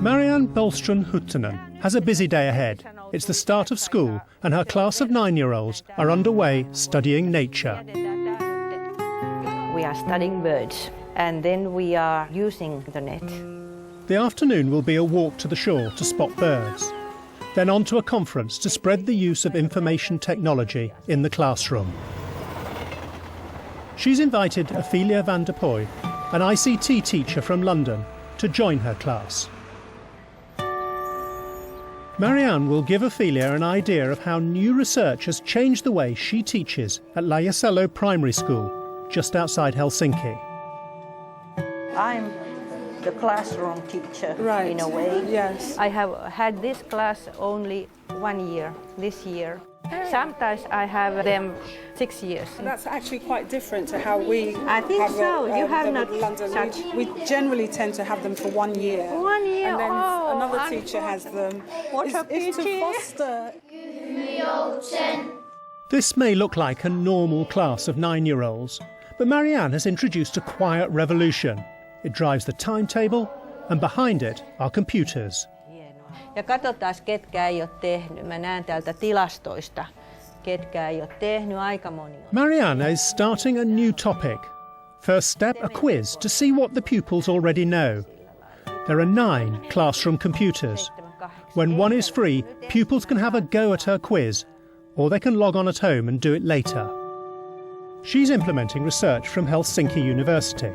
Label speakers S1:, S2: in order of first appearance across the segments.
S1: Marianne Bolström-Huttunen has a busy day ahead. It's the start of school and her class of 9-year-olds are underway studying nature.
S2: We are studying birds and then we are using the net.
S1: The afternoon will be a walk to the shore to spot birds, then on to a conference to spread the use of information technology in the classroom. She's invited Ophelia van der Pooy, an ICT teacher from London, to join her class. Marianne will give Ophelia an idea of how new research has changed the way she teaches at Laajasalo Primary School, just outside Helsinki.
S2: I'm the classroom teacher,
S3: right,
S2: in a way.
S3: Yes.
S2: I have had this class only 1 year, this year. Sometimes I have them 6 years.
S3: That's actually quite different to how we
S2: I think
S3: have
S2: so. You have
S3: them
S2: not
S3: in London.
S2: such...
S3: We generally tend to have them for 1 year.
S2: 1 year,
S3: and then another
S2: I'm
S3: teacher has them.
S2: What a
S3: It's to
S2: pity.
S3: foster.
S1: This may look like a normal class of 9-year-olds, but Marianne has introduced a quiet revolution. It drives the timetable, and behind it are computers.
S2: Ja katsotaan, ketkä ei ole tehnyt. Mä näen täältä tilastoista, ketkä ei ole tehnyt, aika moni.
S1: Marianne is starting a new topic. First step, a quiz to see what the pupils already know. There are 9 classroom computers. When one is free, pupils can have a go at her quiz, or they can log on at home and do it later. She's implementing research from Helsinki University.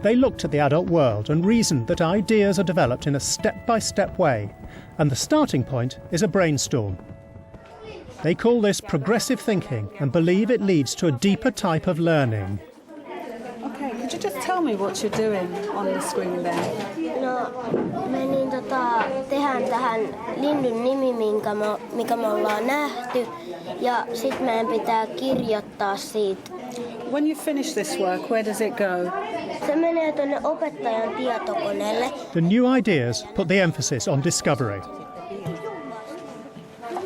S1: They looked at the adult world and reasoned that ideas are developed in a step-by-step way, and the starting point is a brainstorm. They call this progressive thinking and believe it leads to a deeper type of learning.
S3: Okay, could you just tell me what you're doing on the screen then?
S4: No, me tehdään tähän linnun nimi, mikä me ollaan nähty, ja sitten meidän pitää kirjoittaa siitä.
S3: When you finish this work, where does it go?
S4: Se menee tuonne opettajan tietokoneelle.
S1: The new ideas put the emphasis on discovery.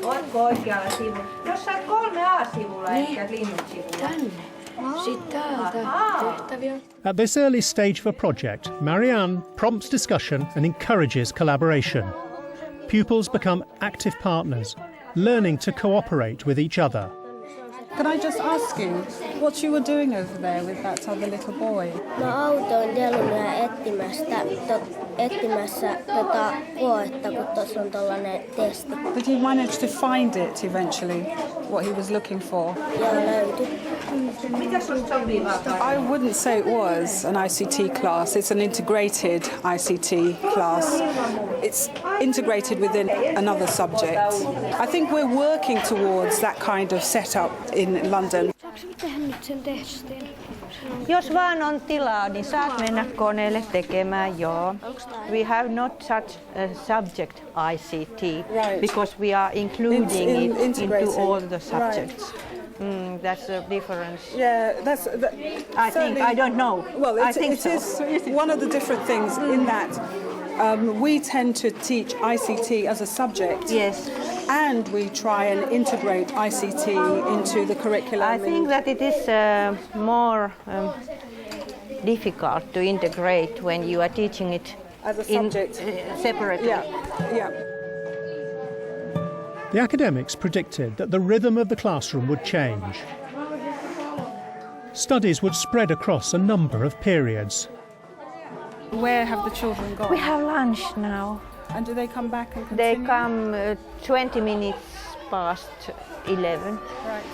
S2: Ootko oikealla sivulla? Jossain 3A-sivulla ehkä linnun sivulla.
S4: Tänne. Sitten täältä tehtäviä.
S1: At this early stage of a project, Marianne prompts discussion and encourages collaboration. Pupils become active partners, learning to cooperate with each other.
S3: Can I just ask you what you were doing over there with that other little boy?
S4: Mä autoin Delunea etsimässä koetta, kun tuossa on tollainen testi.
S3: Did he manage to find it eventually, what he was looking for?
S4: Joo, löytyi.
S3: I wouldn't say it was an ICT class. It's an integrated ICT class. It's integrated within another subject. I think we're working towards that kind of setup in London.
S4: Saanko tehdä nyt sen testin?
S2: Jos vaan on tilaa, niin saat mennä koneelle tekemään, joo. We have not such a subject ICT,
S3: Right.
S2: because we are including it
S3: integrated.
S2: into all the subjects.
S3: Right.
S2: That's a difference.
S3: Yeah,
S2: I think, I don't know.
S3: Well,
S2: I think
S3: it is one of the different things in that we tend to teach ICT as a subject.
S2: Yes.
S3: And we try and integrate ICT into the curriculum.
S2: I think that it is more difficult to integrate when you are teaching it
S3: As a subject.
S2: Separately.
S3: Yeah.
S1: The academics predicted that the rhythm of the classroom would change. Studies would spread across a number of periods.
S3: Where have the children gone?
S2: We have lunch now.
S3: And do they come back and
S2: They
S3: continue?
S2: come 20 minutes past 11.
S3: Right.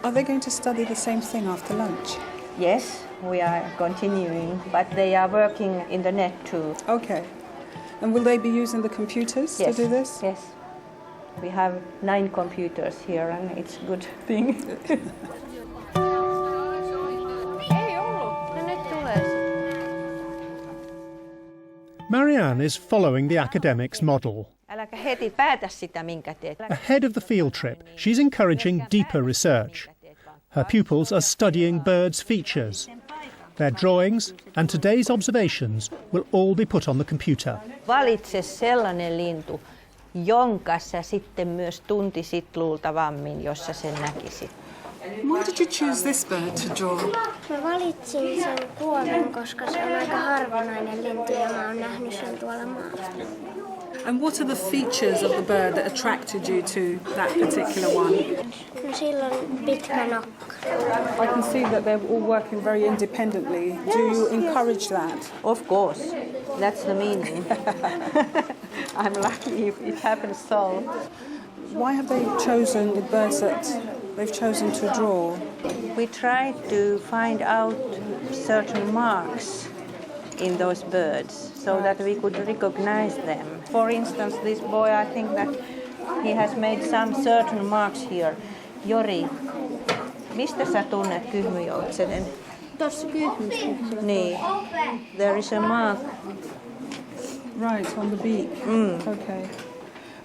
S3: Are they going to study the same thing after lunch?
S2: Yes, we are continuing, but they are working in the net too.
S3: Okay. And will they be using the computers to do this?
S2: Yes. We have 9 computers here and it's a good thing.
S1: Marianne is following the academics' model.
S2: Äläkä heti päätä sitä, minkä teet.
S1: Ahead of the field trip, she's encouraging deeper research. Her pupils are studying birds' features. Their drawings and today's observations will all be put on the computer.
S2: Valitse sellainen lintu, jonka sä sitten myös tuntisit luultavammin, jos sä sen näkisit.
S3: Why did you choose this bird to draw?
S4: Mä valitsin sen kuolen, koska se on aika harvinainen lintu ja mä oon nähnyt sen tuolla maalla.
S3: And what are the features of the bird that attracted you to that particular one?
S4: Sillä on pitkä nokka.
S3: I can see that they're all working very independently. Do you encourage that?
S2: Of course, that's the meaning. I'm lucky if it happens so.
S3: Why have they chosen the birds that they've chosen to draw?
S2: We try to find out certain marks in those birds so that we could recognize them. For instance, this boy, I think that he has made some certain marks here. Jori, mistä sä tunnet kyhmyjoutsenen?
S4: Tuossa kyhmyssä.
S2: Niin. There is a mark.
S3: Right, on the beak. Okay.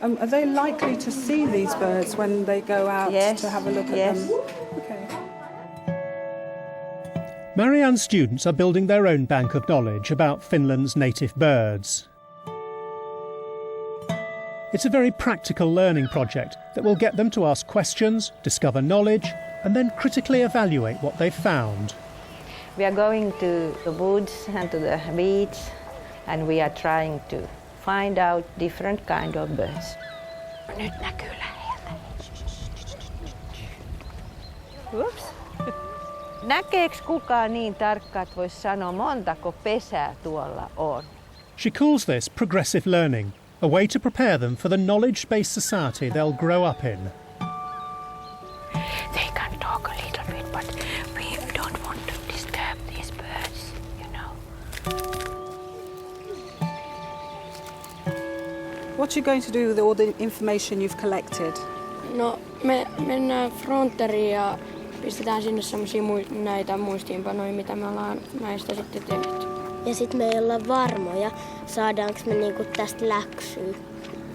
S3: Are they likely to see these birds when they go out to have a look at them? Okay.
S1: Marianne's students are building their own bank of knowledge about Finland's native birds. It's a very practical learning project that will get them to ask questions, discover knowledge, and then critically evaluate what they've found.
S2: We are going to the woods and to the beach, and we are trying to find out different kind of birds. Nyt näkyy läheltä. Ups. Näkeekö kukaan niin tarkkaan, että voisi sanoa, montako pesää tuolla on?
S1: She calls this progressive learning, a way to prepare them for the knowledge-based society they'll grow up in.
S2: They can talk a little bit, but we don't want to disturb these birds, you know.
S3: What are you going to do with all the information you've collected?
S5: No, me mennään fronteriin ja pistetään sinne semmosia näitä muistiinpanoja, mitä me ollaan näistä sitten tehty.
S4: Ja sitten me ei olla varmoja, saadaanko me niinku tästä läksyä.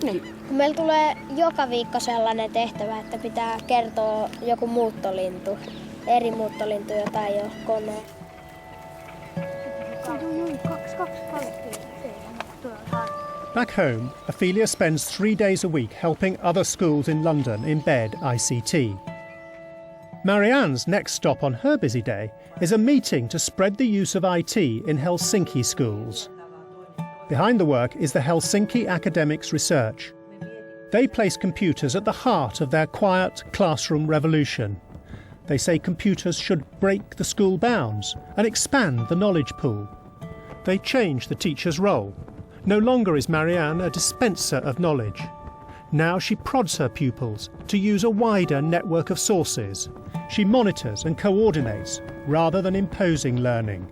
S5: Niin.
S4: Meillä tulee joka viikko sellainen tehtävä, että pitää kertoa joku muuttolintu, eri muuttolintu, jota ei ole koneen.
S1: Back home, Ophelia spends 3 days a week helping other schools in London embed ICT. Marianne's next stop on her busy day is a meeting to spread the use of IT in Helsinki schools. Behind the work is the Helsinki Academics Research. They place computers at the heart of their quiet classroom revolution. They say computers should break the school bounds and expand the knowledge pool. They change the teacher's role. No longer is Marianne a dispenser of knowledge. Now she prods her pupils to use a wider network of sources. She monitors and coordinates rather than imposing learning.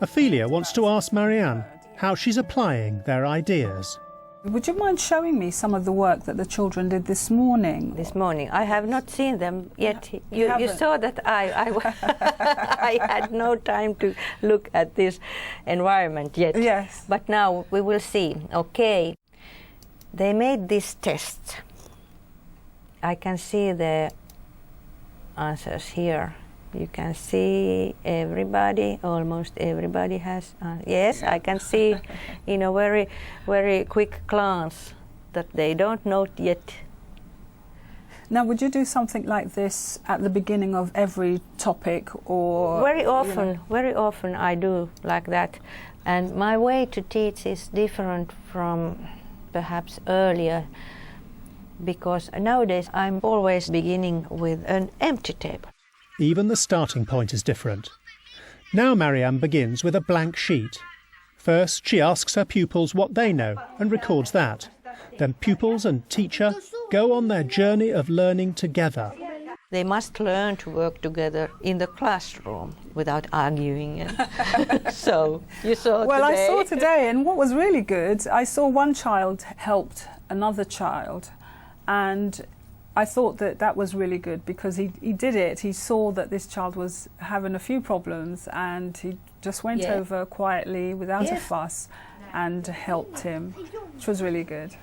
S1: Ophelia wants to ask Marianne how she's applying their ideas.
S3: Would you mind showing me some of the work that the children did this morning?
S2: This morning, I have not seen them yet. You saw that I had no time to look at this environment yet.
S3: Yes.
S2: But now we will see. Okay. They made this test. I can see the answers here. You can see everybody, almost everybody has. Yes, I can see in a very, very quick glance that they don't know yet.
S3: Now, would you do something like this at the beginning of every topic, or
S2: very often I do like that, and my way to teach is different from perhaps earlier, because nowadays I'm always beginning with an empty table.
S1: Even the starting point is different. Now Marianne begins with a blank sheet. First, she asks her pupils what they know and records that. Then pupils and teacher go on their journey of learning together.
S2: They must learn to work together in the classroom without arguing. So you saw
S3: well,
S2: today.
S3: I saw today, and what was really good, I saw one child helped another child, and I thought that was really good because he did it. He saw that this child was having a few problems, and he just went over quietly without a fuss and helped him, which was really good.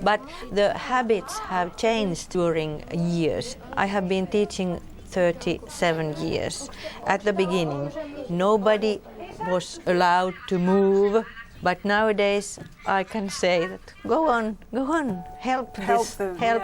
S2: But the habits have changed during years. I have been teaching 37 years. At the beginning, nobody was allowed to move But nowadays I can say that go on, help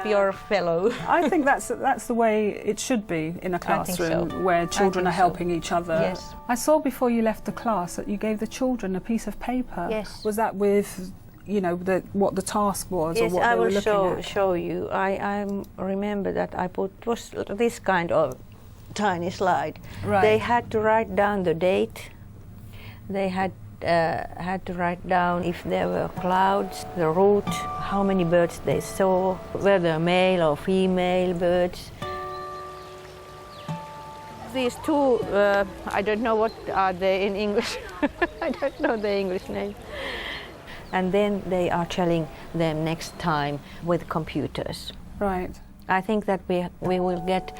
S2: your fellow.
S3: I think that's the way it should be in a classroom,
S2: so.
S3: where children are helping
S2: so.
S3: each other.
S2: Yes.
S3: I saw before you left the class that you gave the children a piece of paper.
S2: Yes.
S3: Was that with, you know, what the task was,
S2: Yes,
S3: or what
S2: I
S3: they were
S2: will
S3: looking at?
S2: show you. I remember that I put was this kind of tiny slide.
S3: Right.
S2: They had to write down the date. They had to write down if there were clouds, the route, how many birds they saw, whether male or female birds. These two, I don't know what are they in English. I don't know the English name. And then they are challenging them next time with computers.
S3: Right.
S2: I think that we will get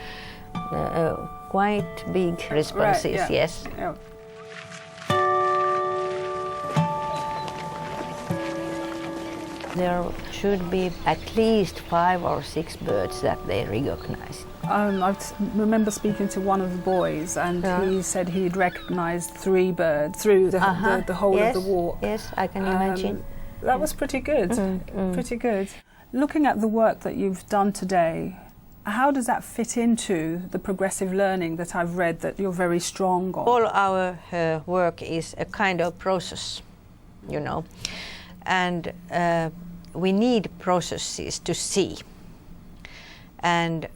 S2: quite big responses,
S3: Right, yeah.
S2: yes.
S3: Yeah.
S2: There should be at least 5 or 6 birds that they recognize.
S3: I remember speaking to one of the boys, and he said he'd recognised 3 birds through the whole
S2: yes,
S3: of the walk.
S2: Yes, I can imagine.
S3: That was pretty good. Pretty good. Looking at the work that you've done today, how does that fit into the progressive learning that I've read that you're very strong on?
S2: All our work is a kind of process, you know, and we need processes to see. And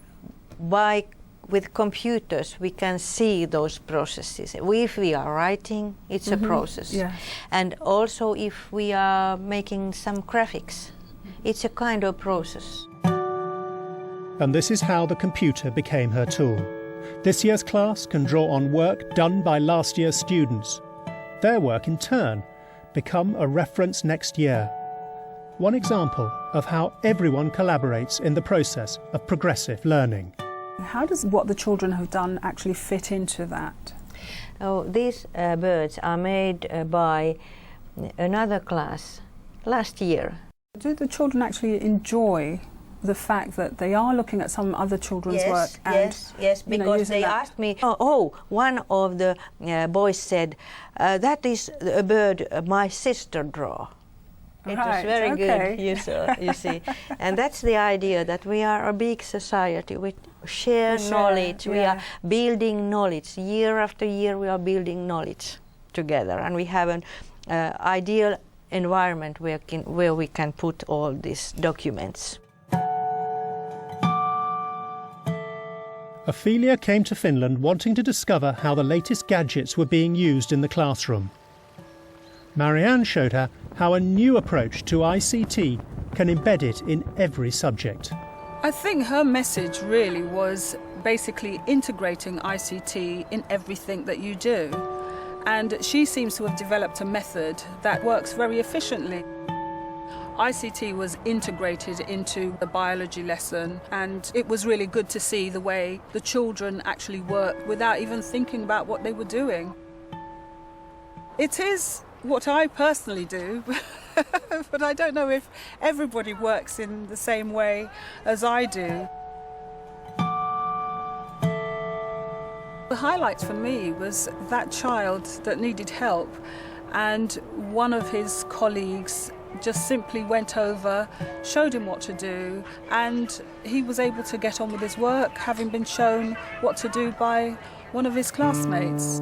S2: with computers we can see those processes. If we are writing, it's a process.
S3: Yeah.
S2: And also if we are making some graphics, it's a kind of process.
S1: And this is how the computer became her tool. This year's class can draw on work done by last year's students. Their work in turn become a reference next year. One example of how everyone collaborates in the process of progressive learning.
S3: How does what the children have done actually fit into that?
S2: Oh, these birds are made by another class last year.
S3: Do the children actually enjoy the fact that they are looking at some other children's work? And,
S2: yes,
S3: you know,
S2: because
S3: using
S2: they
S3: that?
S2: asked me, one of the boys said, that is a bird my sister drew. It was
S3: Right,
S2: very
S3: okay.
S2: good, you see. And that's the idea, that we are a big society. We share knowledge. We are building knowledge. Year after year we are building knowledge together. And we have an ideal environment where we can put all these documents.
S1: Ophelia came to Finland wanting to discover how the latest gadgets were being used in the classroom. Marianne showed her how a new approach to ICT can embed it in every subject.
S3: I think her message really was basically integrating ICT in everything that you do. And she seems to have developed a method that works very efficiently. ICT was integrated into the biology lesson, and it was really good to see the way the children actually worked without even thinking about what they were doing. It is what I personally do, but I don't know if everybody works in the same way as I do. The highlight for me was that child that needed help, and one of his colleagues just simply went over, showed him what to do, and he was able to get on with his work, having been shown what to do by one of his classmates.